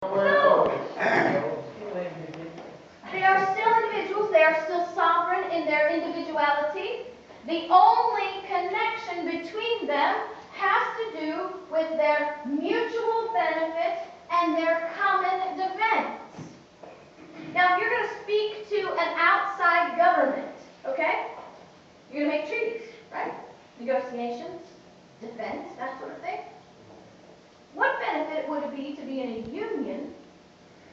No. They are still individuals. They are still sovereign in their individuality. The only connection between them has to do with their mutual benefit and their common defense. Now, if you're going to speak to an outside government, okay, you're going to make treaties, right? Negotiations, defense, that sort of thing. What benefit would it be to be in a union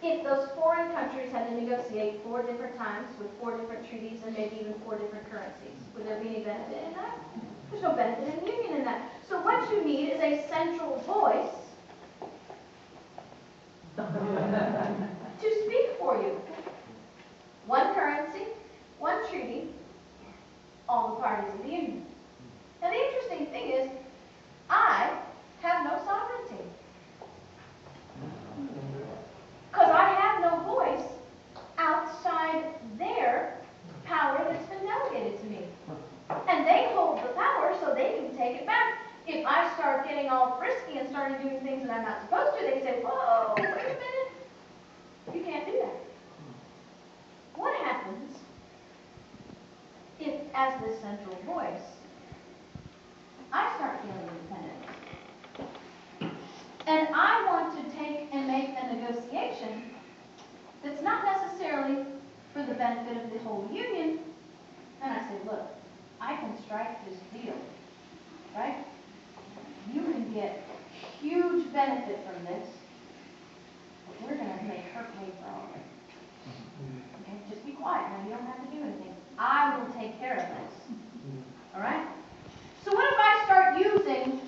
if those foreign countries had to negotiate 4 different times with 4 different treaties and maybe even 4 different currencies? Would there be any benefit in that? There's no benefit in a union in that. So what you need is a central voice to speak for you. 1 currency, 1 treaty, all the parties of the union. Now the interesting thing is, I have no sovereignty. Because I have no voice outside their power that's been delegated to me. And they hold the power so they can take it back. If I start getting all frisky and started doing things that I'm not supposed to, they say, whoa, wait a minute. You can't do that. What happens if, as this central voice, I start feeling independent? And I want to take and make a negotiation that's not necessarily for the benefit of the whole union. And I say, look, I can strike this deal, right? You can get huge benefit from this, but we're going to make her pay for all of it. Okay, just be quiet now. You don't have to do anything. I will take care of this. All right? So what if I start using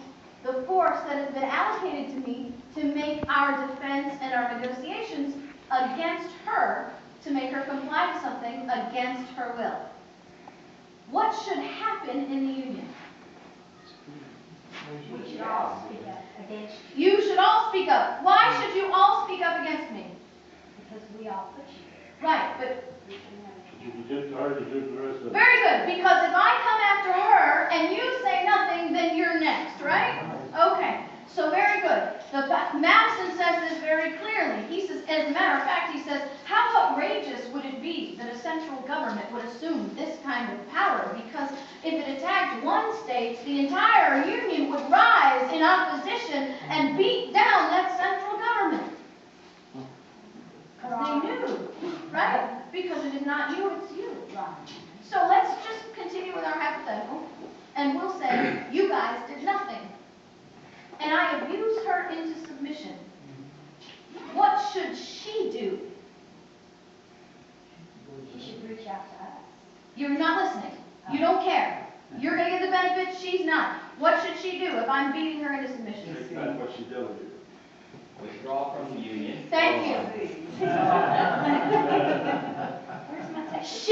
the force that has been allocated to me to make our defense and our negotiations against her, to make her comply to something against her will? What should happen in the union? We should all speak up against you. You should all speak up. Why should you all speak up against me? Because we all put you there. Right, but Very very good, because if I come after her and you say nothing, then you're next, right? Okay, so very good. Madison says this very clearly. He says, as a matter of fact, he says, how outrageous would it be that a central government would assume this kind of power? Because if it attacked one state, the entire union would rise in opposition and beat down that central government. Because they knew, right? Because it is not you, it's you. So let's just continue with our hypothetical, and we'll say, you guys did nothing. And I abuse her into submission. What should she do? She should reach out to us. You're not listening. You don't care. You're going to get the benefit, she's not. What should she do if I'm beating her into submission? That's what she delegated. Withdraw from the union. Thank you. Where's my text?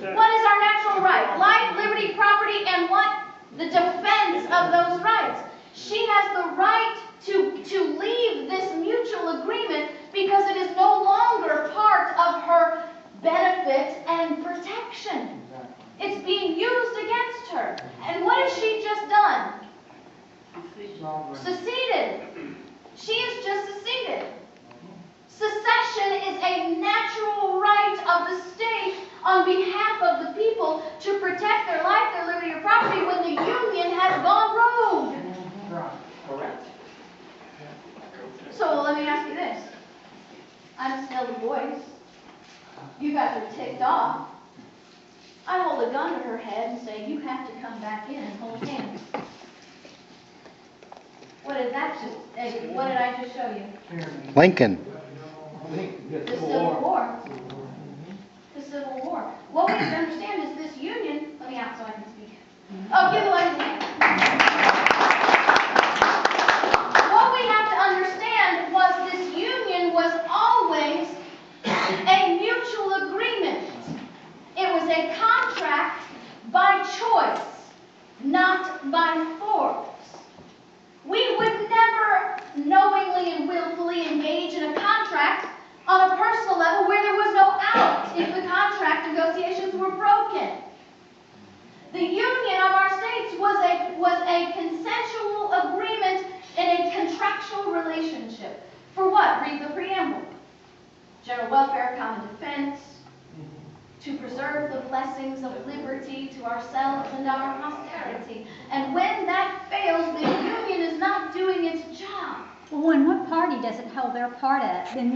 What is our natural right? Life, liberty, property, and what? The defense of those rights. She has the right to leave this mutual agreement because it is no longer part of her benefit and protection. It's being used against her. And what has she just done? Seceded. She has just seceded. Secession is a natural right of the state on behalf of the people to protect their life, their liberty, or property when the union has gone rogue. Correct. So let me ask you this. I'm still the voice. You guys are ticked off. I hold a gun to her head and say, you have to come back in and hold hands. What did I just show you? Lincoln. The Civil War. The Civil War. What we have to understand is this union. Let me out so I can speak. Oh, give the ladies a hand. What we have to understand was this union was always a mutual agreement. It was a contract by choice, not by force. We would never knowingly and willfully engage in a contract on a personal level where there was no out if the contract negotiations were broken. The union of our states was But read the preamble. General welfare, common defense, to preserve the blessings of liberty to ourselves and our posterity. And when that fails, the union is not doing its job. Well, and what party doesn't hold their part up? Then